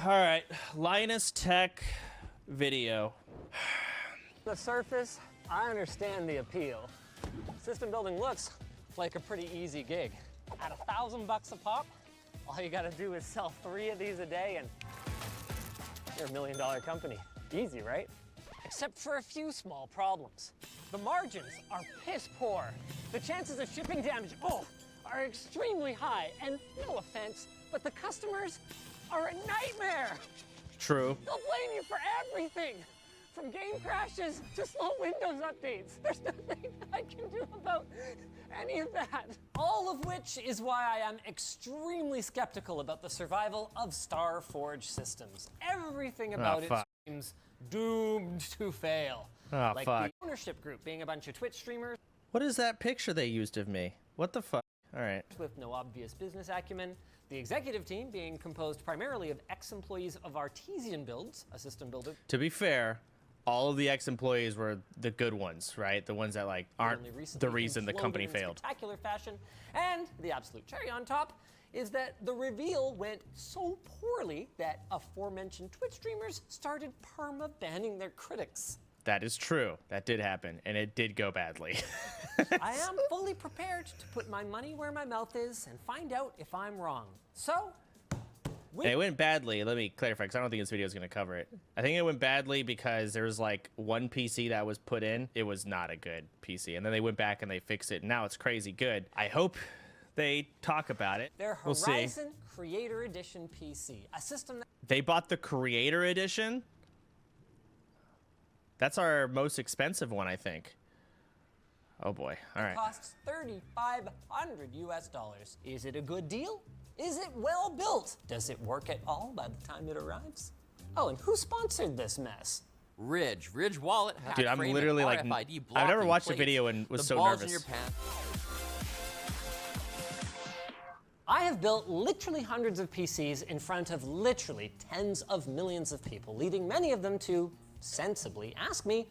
All right, Linus Tech video. On the surface, I understand the appeal. System building looks like a pretty easy gig. At $1,000 a pop, all you gotta do is sell 3 of these a day and you're $1 million company. Easy, right? Except for a few small problems. The margins are piss poor. The chances of shipping damage, are extremely high. And no offense, but the customers are a nightmare. True. They'll blame you for everything. From game crashes to slow Windows updates. There's nothing I can do about any of that. All of which is why I am extremely skeptical about the survival of Starforge systems. Everything about it seems doomed to fail. Like the ownership group being a bunch of Twitch streamers. What is that picture they used of me? What the fuck? All right. With no obvious business acumen. The executive team being composed primarily of ex-employees of Artesian Builds, a system builder. To be fair, all of the ex-employees were the good ones, right? The ones that like aren't the reason the company failed. Spectacular fashion, and the absolute cherry on top is that the reveal went so poorly that aforementioned Twitch streamers started perma-banning their critics. That is true. That did happen, and it did go badly. I am fully prepared to put my money where my mouth is and find out if I'm wrong. So, it went badly. Let me clarify, because I don't think this video is going to cover it. I think it went badly because there was like one PC that was put in. It was not a good PC, and then they went back and they fixed it, and now it's crazy good. I hope they talk about it. Their Horizon Creator Edition PC, a system that... They bought the Creator Edition? That's our most expensive one, I think. Oh boy, all right. Costs $3,500 US. Is it a good deal? Is it well built? Does it work at all by the time it arrives? Oh, and who sponsored this mess? Ridge Wallet. Dude, I'm literally like, I've never watched a video and was so nervous. I have built literally hundreds of PCs in front of literally tens of millions of people, leading many of them to sensibly ask me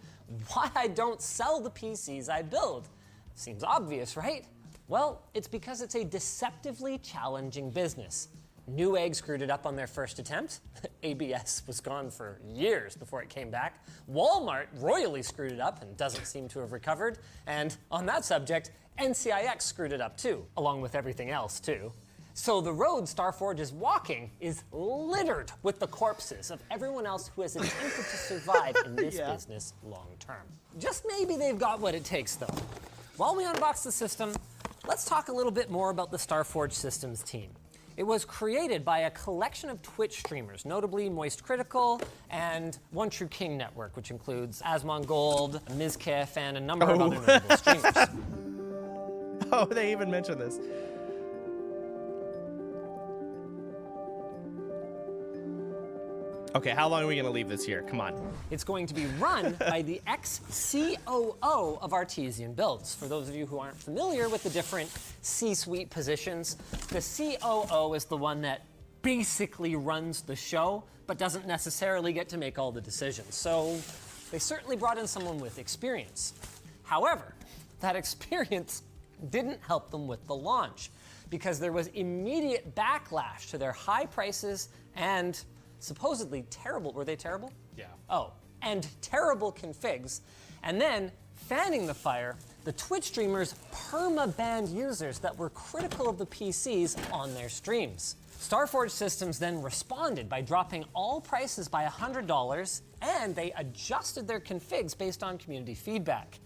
why I don't sell the PCs I build. Seems obvious, right? Well, it's because it's a deceptively challenging business. Newegg screwed it up on their first attempt. ABS was gone for years before it came back. Walmart royally screwed it up and doesn't seem to have recovered. And on that subject, NCIX screwed it up too, along with everything else too. So the road Starforge is walking is littered with the corpses of everyone else who has attempted to survive in this business long term. Just maybe they've got what it takes though. While we unbox the system, let's talk a little bit more about the Starforge Systems team. It was created by a collection of Twitch streamers, notably Moist Critical and One True King Network, which includes Asmongold, Mizkif, and a number of other notable streamers. Oh, they even mentioned this. Okay, how long are we gonna leave this here? Come on. It's going to be run by the ex-COO of Artesian Builds. For those of you who aren't familiar with the different C-suite positions, the COO is the one that basically runs the show, but doesn't necessarily get to make all the decisions. So they certainly brought in someone with experience. However, that experience didn't help them with the launch because there was immediate backlash to their high prices and supposedly terrible, were they terrible? Yeah. Oh, and terrible configs. And then, fanning the fire, the Twitch streamers perma-banned users that were critical of the PCs on their streams. Starforge Systems then responded by dropping all prices by $100, and they adjusted their configs based on community feedback.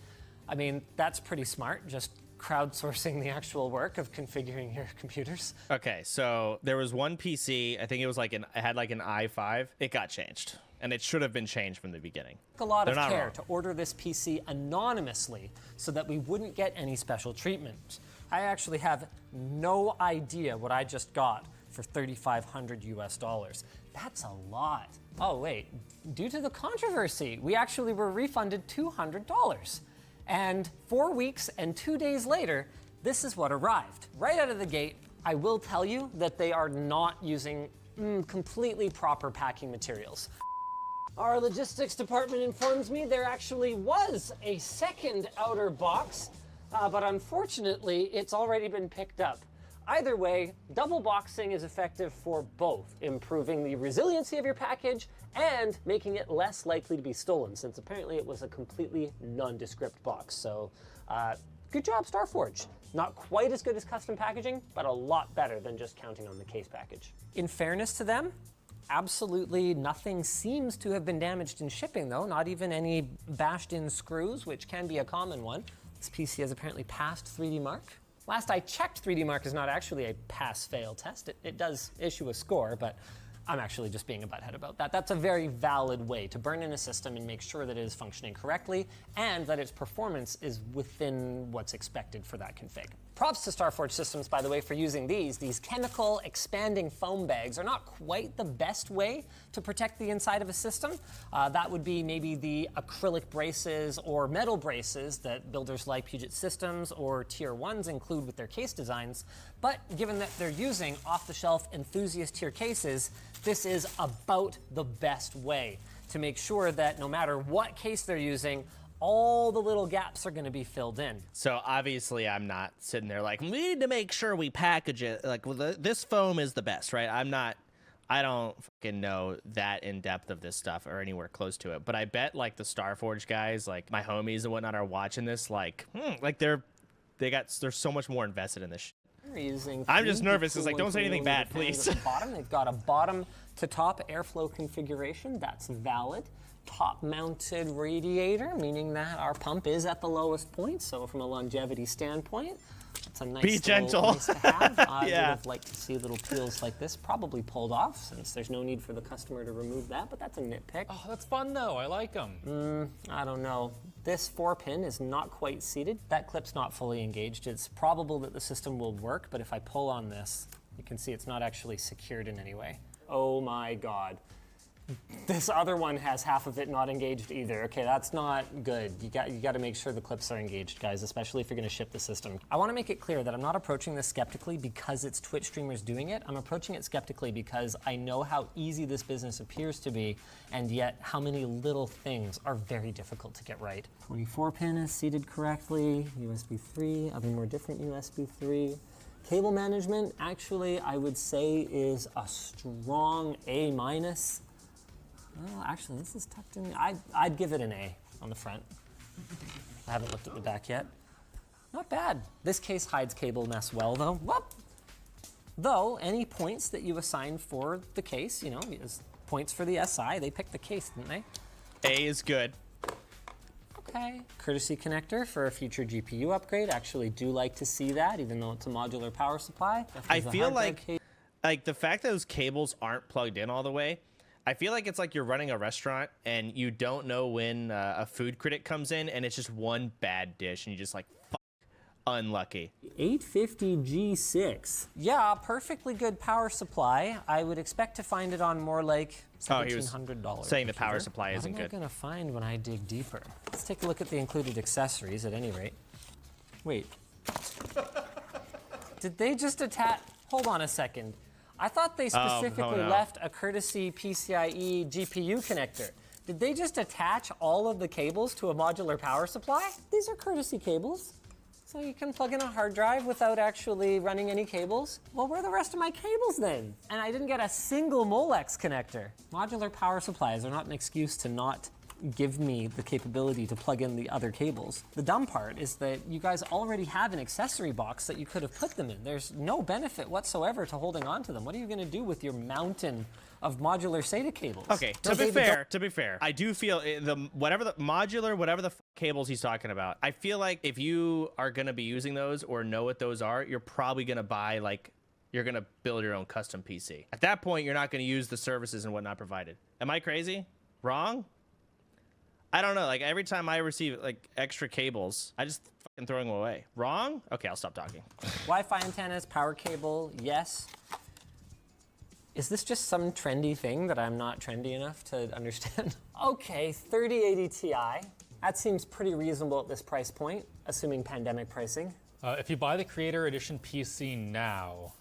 I mean, that's pretty smart, just crowdsourcing the actual work of configuring your computers. Okay, so there was one PC, I think it was like it had like an i5. It got changed, and it should have been changed from the beginning. It took a lot of care to order this PC anonymously so that we wouldn't get any special treatment. I actually have no idea what I just got for $3,500 US. That's a lot. Oh wait, due to the controversy, we actually were refunded $200. And 4 weeks and 2 days later, this is what arrived. Right out of the gate, I will tell you that they are not using completely proper packing materials. Our logistics department informs me there actually was a second outer box, but unfortunately, it's already been picked up. Either way, double boxing is effective for both improving the resiliency of your package and making it less likely to be stolen, since apparently it was a completely nondescript box. So good job, Starforge. Not quite as good as custom packaging, but a lot better than just counting on the case package. In fairness to them, absolutely nothing seems to have been damaged in shipping though, not even any bashed in screws, which can be a common one. This PC has apparently passed 3D Mark. Last I checked, 3D Mark is not actually a pass-fail test. It does issue a score, but I'm actually just being a butthead about that. That's a very valid way to burn in a system and make sure that it is functioning correctly and that its performance is within what's expected for that config. Props to Starforge Systems, by the way, for using these. These chemical expanding foam bags are not quite the best way to protect the inside of a system. That would be maybe the acrylic braces or metal braces that builders like Puget Systems or Tier 1s include with their case designs. But given that they're using off-the-shelf enthusiast tier cases, this is about the best way to make sure that no matter what case they're using, all the little gaps are going to be filled in. So obviously I'm not sitting there like, we need to make sure we package it. Like, well, this foam is the best, right? I don't fucking know that in depth of this stuff or anywhere close to it. But I bet like the Starforge guys, like my homies and whatnot are watching this like, they're so much more invested in this shit. I'm just nervous. It's like, don't say anything bad, please. At the bottom, they've got a bottom to top airflow configuration. That's valid. Top-mounted radiator, meaning that our pump is at the lowest point. So from a longevity standpoint, it's a nice. Be gentle. Nice to have. I Yeah. would have liked to see little peels like this probably pulled off, since there's no need for the customer to remove that. But that's a nitpick. Oh, that's fun though. I like them. I don't know. This 4-pin is not quite seated. That clip's not fully engaged. It's probable that the system will work, but if I pull on this, you can see it's not actually secured in any way. Oh my God. This other one has half of it not engaged either. Okay, that's not good. You got to make sure the clips are engaged, guys, especially if you're going to ship the system. I want to make it clear that I'm not approaching this skeptically because it's Twitch streamers doing it. I'm approaching it skeptically because I know how easy this business appears to be, and yet how many little things are very difficult to get right. 24-pin is seated correctly. USB 3, other more different USB 3. Cable management, actually, I would say is a strong A-. Well, actually, this is tucked in. I'd give it an A on the front. I haven't looked at the back yet. Not bad. This case hides cable mess well, though. Whoop! Though, any points that you assign for the case, you know, is points for the SI. They picked the case, didn't they? A is good. Okay. Courtesy connector for a future GPU upgrade. Actually do like to see that, even though it's a modular power supply. I feel like the fact that those cables aren't plugged in all the way, I feel like it's like you're running a restaurant and you don't know when a food critic comes in and it's just one bad dish and you just like, fuck, unlucky. 850 G6. Yeah, perfectly good power supply. I would expect to find it on more like $1,700. Saying the power supply isn't good. What am I going to find when I dig deeper? Let's take a look at the included accessories at any rate. Wait. Did they just attach? Hold on a second. I thought they specifically left a courtesy PCIe GPU connector. Did they just attach all of the cables to a modular power supply? These are courtesy cables. So you can plug in a hard drive without actually running any cables? Well, where are the rest of my cables then? And I didn't get a single Molex connector. Modular power supplies are not an excuse to not give me the capability to plug in the other cables. The dumb part is that you guys already have an accessory box that you could have put them in. There's no benefit whatsoever to holding on to them. What are you going to do with your mountain of modular SATA cables? Okay, to be fair, I do feel whatever the cables he's talking about, I feel like if you are going to be using those or know what those are, you're probably going to buy you're going to build your own custom PC. At that point, you're not going to use the services and whatnot provided. Am I crazy? Wrong? I don't know. Like every time I receive like extra cables, I just fucking throw them away. Wrong? Okay, I'll stop talking. Wi-Fi antennas, power cable, yes. Is this just some trendy thing that I'm not trendy enough to understand? Okay, 3080 Ti. That seems pretty reasonable at this price point, assuming pandemic pricing. If you buy the Creator Edition PC now,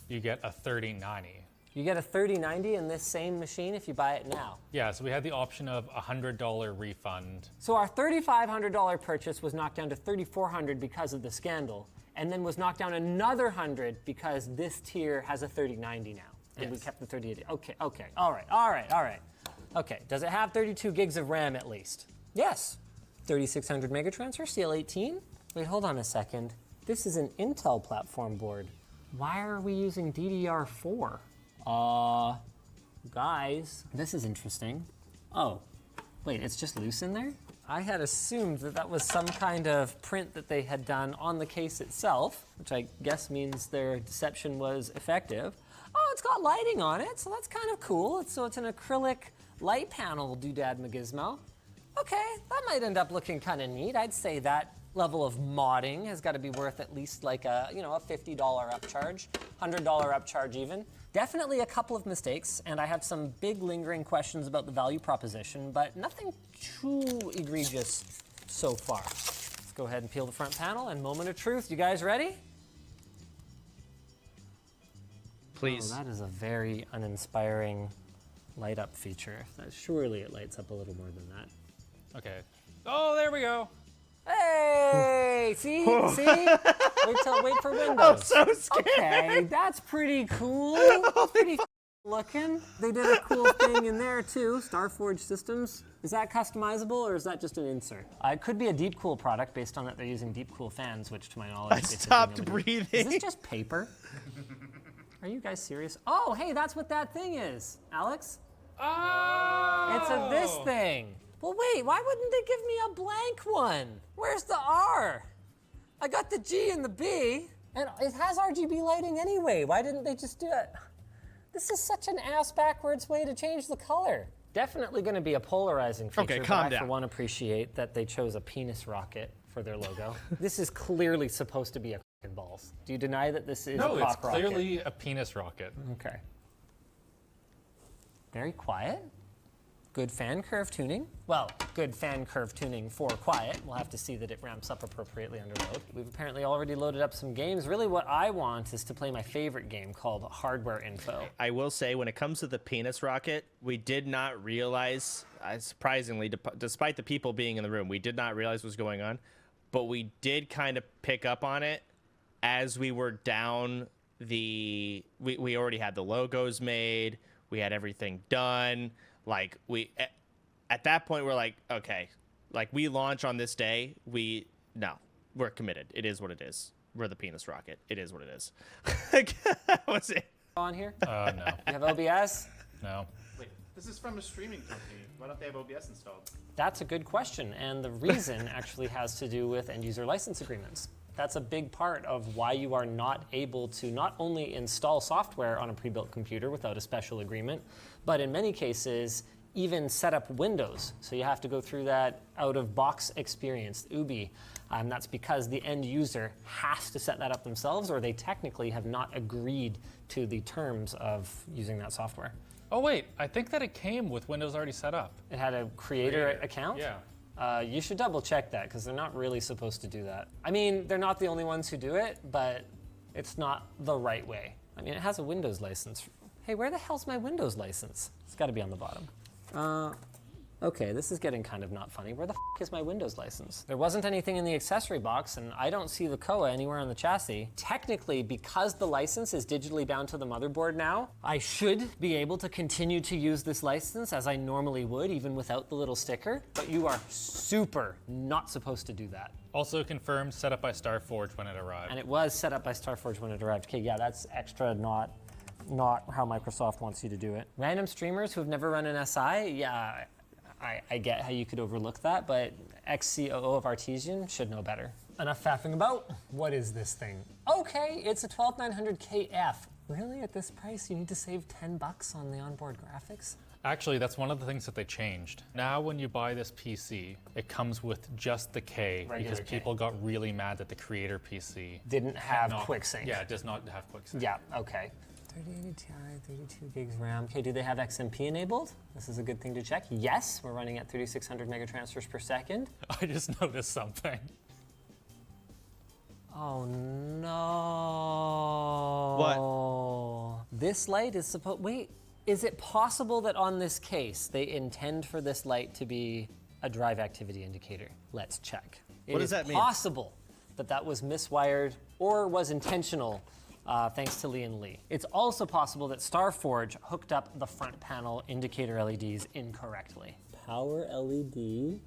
you get a 3090. You get a 3090 in this same machine if you buy it now. Yeah, so we had the option of a $100 refund. So our $3,500 purchase was knocked down to $3,400 because of the scandal. and then was knocked down another 100 because this tier has a 3090 now. And we Yes. kept the 3080. Okay, all right. Okay, does it have 32 gigs of RAM at least? Yes. 3600 megatransfer, CL18. Wait, hold on a second. This is an Intel platform board. Why are we using DDR4? Guys, this is interesting. Oh, wait, it's just loose in there? I had assumed that that was some kind of print that they had done on the case itself, which I guess means their deception was effective. Oh, it's got lighting on it, so that's kind of cool. So it's an acrylic light panel doodad magizmo. Okay, that might end up looking kind of neat. I'd say that level of modding has got to be worth at least like a, you know, a $50 upcharge, $100 upcharge even. Definitely a couple of mistakes, and I have some big lingering questions about the value proposition, but nothing too egregious so far. Let's go ahead and peel the front panel, and moment of truth. You guys ready? Please. Oh, that is a very uninspiring light up feature. Surely it lights up a little more than that. Okay. Oh, there we go. Hey, see? Wait for Windows. I'm so scared. Okay, that's pretty cool. That's pretty looking. They did a cool thing in there too, Starforge systems. Is that customizable or is that just an insert? It could be a Deep Cool product based on that they're using Deep Cool fans, which to my knowledge, I stopped breathing. Is this just paper? Are you guys serious? Oh, hey, that's what that thing is, Alex. Oh! It's this thing. Well, wait, why wouldn't they give me a blank one? Where's the R? I got the G and the B, and it has RGB lighting anyway. Why didn't they just do it? This is such an ass-backwards way to change the color. Definitely going to be a polarizing feature, Okay, but calm I down. for one appreciate that they chose a penis rocket for their logo. This is clearly supposed to be a f***ing balls. Do you deny that this is No, a it's cock rocket? clearly a penis rocket. Okay. Very quiet. Good fan curve tuning. Well, good fan curve tuning for quiet. We'll have to see that it ramps up appropriately under load. We've apparently already loaded up some games. Really what I want is to play my favorite game called Hardware Info. I will say, when it comes to the penis rocket, we did not realize, surprisingly, despite the people being in the room, we did not realize what was going on, but we did kind of pick up on it as we were down the, we already had the logos made, we had everything done. Like, at that point, we're like, okay, like, we launch on this day, we're committed. It is what it is. We're the penis rocket. It is what it is. That was it. On here? No. You have OBS? No. Wait, this is from a streaming company. Why don't they have OBS installed? That's a good question, and the reason actually has to do with end-user license agreements. That's a big part of why you are not able to not only install software on a pre-built computer without a special agreement, but in many cases, even set up Windows. So you have to go through that out-of-box experience, UBI. That's because the end user has to set that up themselves, or they technically have not agreed to the terms of using that software. Oh, wait. I think that it came with Windows already set up. It had a creator account? Yeah. You should double check that because they're not really supposed to do that. I mean, they're not the only ones who do it, but it's not the right way. I mean, it has a Windows license. Hey, where the hell's my Windows license? It's got to be on the bottom. Okay, this is getting kind of not funny. Where the f is my Windows license? There wasn't anything in the accessory box, and I don't see the KUWA anywhere on the chassis. Technically, because the license is digitally bound to the motherboard now, I should be able to continue to use this license as I normally would, even without the little sticker, but you are super not supposed to do that. Also confirmed, set up by Starforge when it arrived. And it was set up by Starforge when it arrived. Okay, yeah, that's extra not how Microsoft wants you to do it. Random streamers who have never run an SI, yeah, I get how you could overlook that, but ex-COO of Artesian should know better. Enough faffing about. What is this thing? Okay, it's a 12900KF. Really, at this price, you need to save 10 bucks on the onboard graphics? Actually, that's one of the things that they changed. Now when you buy this PC, it comes with just the K because K. people got really mad that the creator PC Didn't have cannot- quick sync. Yeah, it does not have quick sync. Yeah, okay. 3080 Ti, 32 gigs RAM. Okay, do they have XMP enabled? This is a good thing to check. Yes, we're running at 3600 megatransfers per second. I just noticed something. Oh no. What? This light is supposed, wait, is it possible that on this case, they intend for this light to be a drive activity indicator? Let's check. What does that mean? Possible but that was miswired or was intentional, thanks to Lian Li. It's also possible that Starforge hooked up the front panel indicator LEDs incorrectly. Power LED.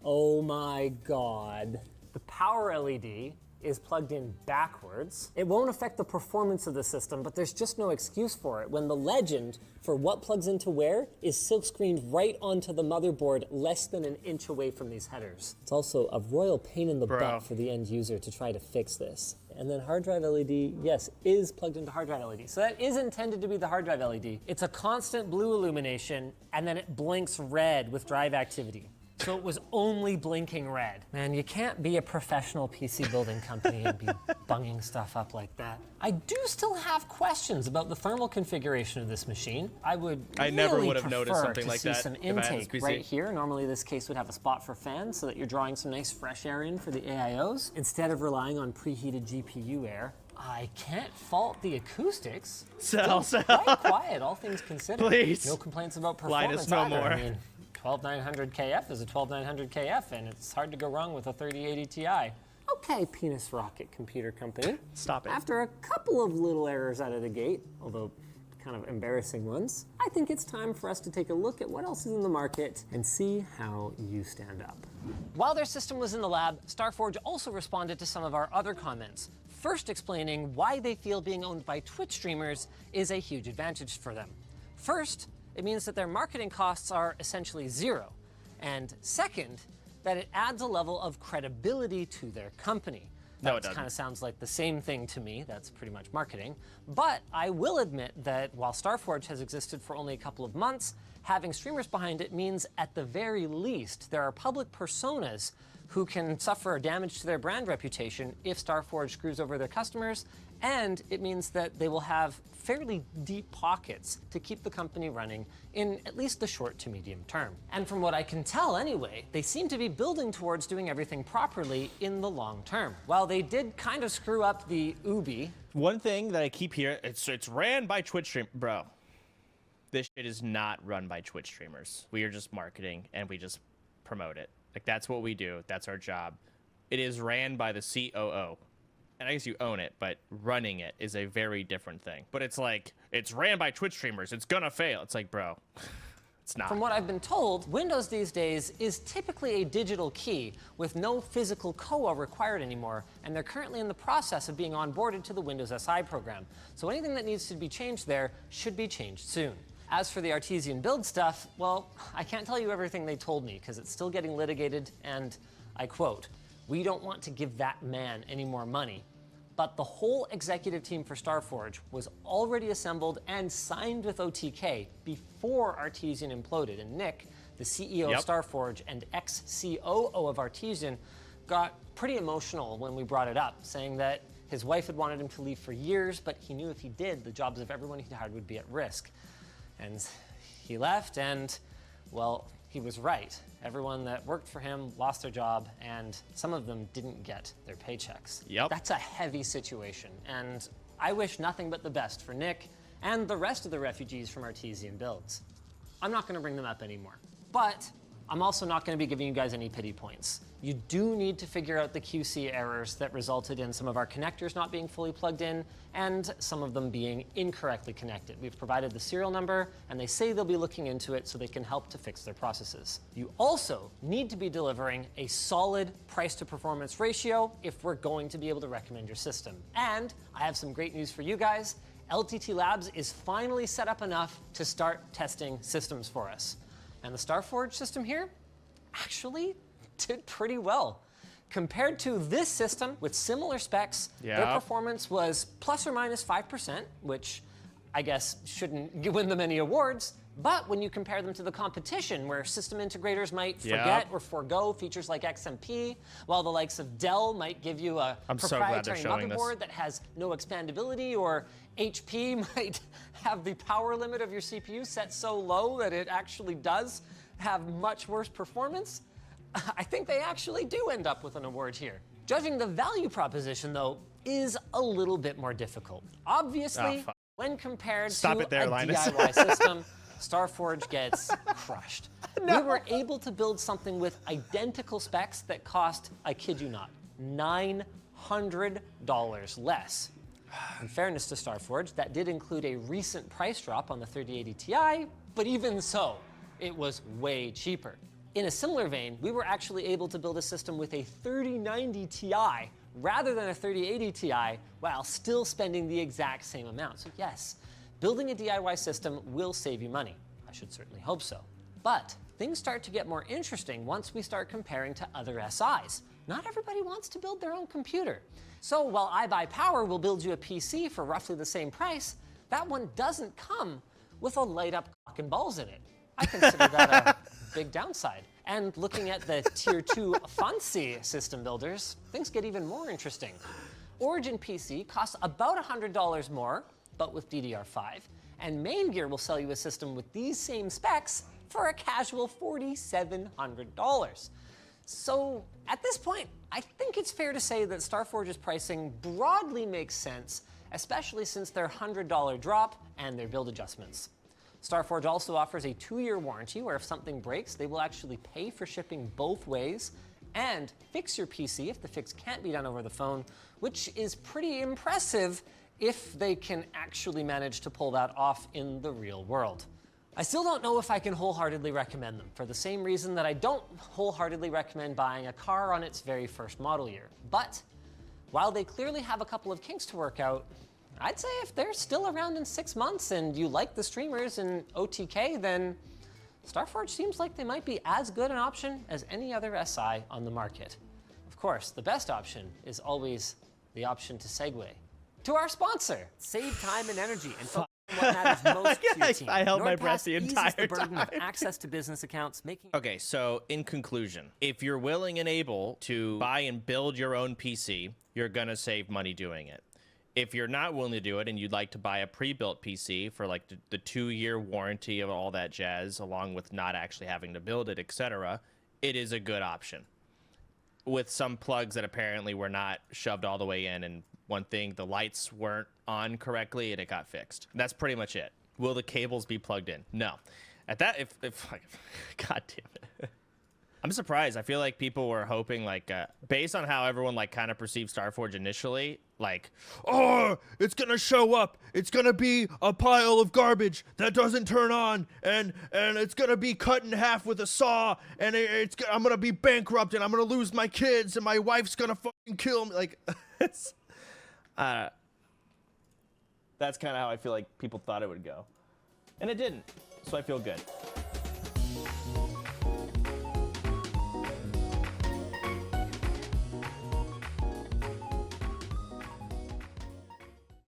Oh my God. The power LED is plugged in backwards. It won't affect the performance of the system, but there's just no excuse for it when the legend for what plugs into where is silkscreened right onto the motherboard less than an inch away from these headers. It's also a royal pain in the butt for the end user to try to fix this. And then hard drive LED, yes, is plugged into hard drive LED. So that is intended to be the hard drive LED. It's a constant blue illumination, and then it blinks red with drive activity. So it was only blinking red. Man, you can't be a professional PC building company and be bunging stuff up like that. I do still have questions about the thermal configuration of this machine. I never would have noticed something like see that some if I had this intake PC. right here. Normally this case would have a spot for fans so that you're drawing some nice fresh air in for the AIOs instead of relying on preheated GPU air. I can't fault the acoustics. Sell. Quite quiet, all things considered. Please. No complaints about Line performance us no either. more. I mean, 12900 KF is a 12900 KF, and it's hard to go wrong with a 3080 Ti. Okay, Penis Rocket Computer Company. Stop it. After a couple of little errors out of the gate, although kind of embarrassing ones, I think it's time for us to take a look at what else is in the market and see how you stand up. While their system was in the lab, Starforge also responded to some of our other comments, first explaining why they feel being owned by Twitch streamers is a huge advantage for them. First, it means that their marketing costs are essentially zero. And second, that it adds a level of credibility to their company. No, it doesn't. Kind of sounds like the same thing to me. That's pretty much marketing. But I will admit that while Starforge has existed for only a couple of months, having streamers behind it means at the very least there are public personas who can suffer damage to their brand reputation if Starforge screws over their customers, and it means that they will have fairly deep pockets to keep the company running in at least the short to medium term. And from what I can tell anyway, they seem to be building towards doing everything properly in the long term. While they did kind of screw up the Ubi. One thing that I keep hearing, it's ran by Twitch stream, bro. This shit is not run by Twitch streamers. We are just marketing and we just promote it. Like, that's what we do. That's our job. It is ran by the COO. And I guess you own it, but running it is a very different thing. But it's like, it's ran by Twitch streamers. It's gonna fail. It's like, bro, it's not. From what I've been told, Windows these days is typically a digital key with no physical COA required anymore, and they're currently in the process of being onboarded to the Windows SI program. So anything that needs to be changed there should be changed soon. As for the artesian build stuff, well, I can't tell you everything they told me because it's still getting litigated, and I quote, "We don't want to give that man any more money." But the whole executive team for Starforge was already assembled and signed with OTK before Artesian imploded. And Nick, the CEO of Starforge and ex-COO of Artesian, got pretty emotional when we brought it up, saying that his wife had wanted him to leave for years, but he knew if he did, the jobs of everyone he hired would be at risk. And he left, and, well, he was right. Everyone that worked for him lost their job, and some of them didn't get their paychecks. Yep. That's a heavy situation, and I wish nothing but the best for Nick and the rest of the refugees from Artesian builds. I'm not gonna bring them up anymore, but I'm also not gonna be giving you guys any pity points. You do need to figure out the QC errors that resulted in some of our connectors not being fully plugged in and some of them being incorrectly connected. We've provided the serial number and they say they'll be looking into it so they can help to fix their processes. You also need to be delivering a solid price to performance ratio if we're going to be able to recommend your system. And I have some great news for you guys. LTT Labs is finally set up enough to start testing systems for us. And the Starforge system here actually did pretty well. Compared to this system with similar specs, their performance was plus or minus 5%, which I guess shouldn't win them any awards. But when you compare them to the competition, where system integrators might forget or forego features like XMP, while the likes of Dell might give you a proprietary motherboard that has no expandability, or HP might have the power limit of your CPU set so low that it actually does have much worse performance, I think they actually do end up with an award here. Judging the value proposition, though, is a little bit more difficult. Obviously, when compared to a DIY system, Starforge gets crushed. We were able to build something with identical specs that cost, I kid you not, $900. $100 less. In fairness to Starforge, that did include a recent price drop on the 3080 Ti, but even so, it was way cheaper. In a similar vein, we were actually able to build a system with a 3090 Ti rather than a 3080 Ti while still spending the exact same amount. So yes, building a DIY system will save you money. I should certainly hope so. But things start to get more interesting once we start comparing to other SIs. Not everybody wants to build their own computer. So while iBuyPower will build you a PC for roughly the same price, that one doesn't come with a light-up cock and balls in it. I consider that a big downside. And looking at the tier 2 fancy system builders, things get even more interesting. Origin PC costs about $100 more, but with DDR5, and Main Gear will sell you a system with these same specs for a casual $4,700. So at this point, I think it's fair to say that Starforge's pricing broadly makes sense, especially since their $100 drop and their build adjustments. Starforge also offers a 2-year warranty where if something breaks, they will actually pay for shipping both ways and fix your PC if the fix can't be done over the phone, which is pretty impressive if they can actually manage to pull that off in the real world. I still don't know if I can wholeheartedly recommend them, for the same reason that I don't wholeheartedly recommend buying a car on its very first model year. But while they clearly have a couple of kinks to work out, I'd say if they're still around in 6 months and you like the streamers in OTK, then Starforge seems like they might be as good an option as any other SI on the market. Of course, the best option is always the option to segue to our sponsor. Save time and energy and focus on what matters most to your team. I held my breath NordPass the eases entire the burden time. of access to business accounts, making Okay, so in conclusion, if you're willing and able to buy and build your own PC, you're gonna save money doing it. If you're not willing to do it and you'd like to buy a pre-built PC for like the 2-year warranty of all that jazz, along with not actually having to build it, etc., it is a good option. With some plugs that apparently were not shoved all the way in, and one thing, the lights weren't on correctly and it got fixed. That's pretty much it. Will the cables be plugged in? No. At that, if God damn it. I'm surprised. I feel like people were hoping, like, based on how everyone, like, kind of perceived Starforge initially, like, oh, it's gonna show up. It's gonna be a pile of garbage that doesn't turn on, and it's gonna be cut in half with a saw, and I'm gonna be bankrupt, and I'm gonna lose my kids, and my wife's gonna fucking kill me. Like, it's, that's kind of how I feel like people thought it would go. And it didn't, so I feel good.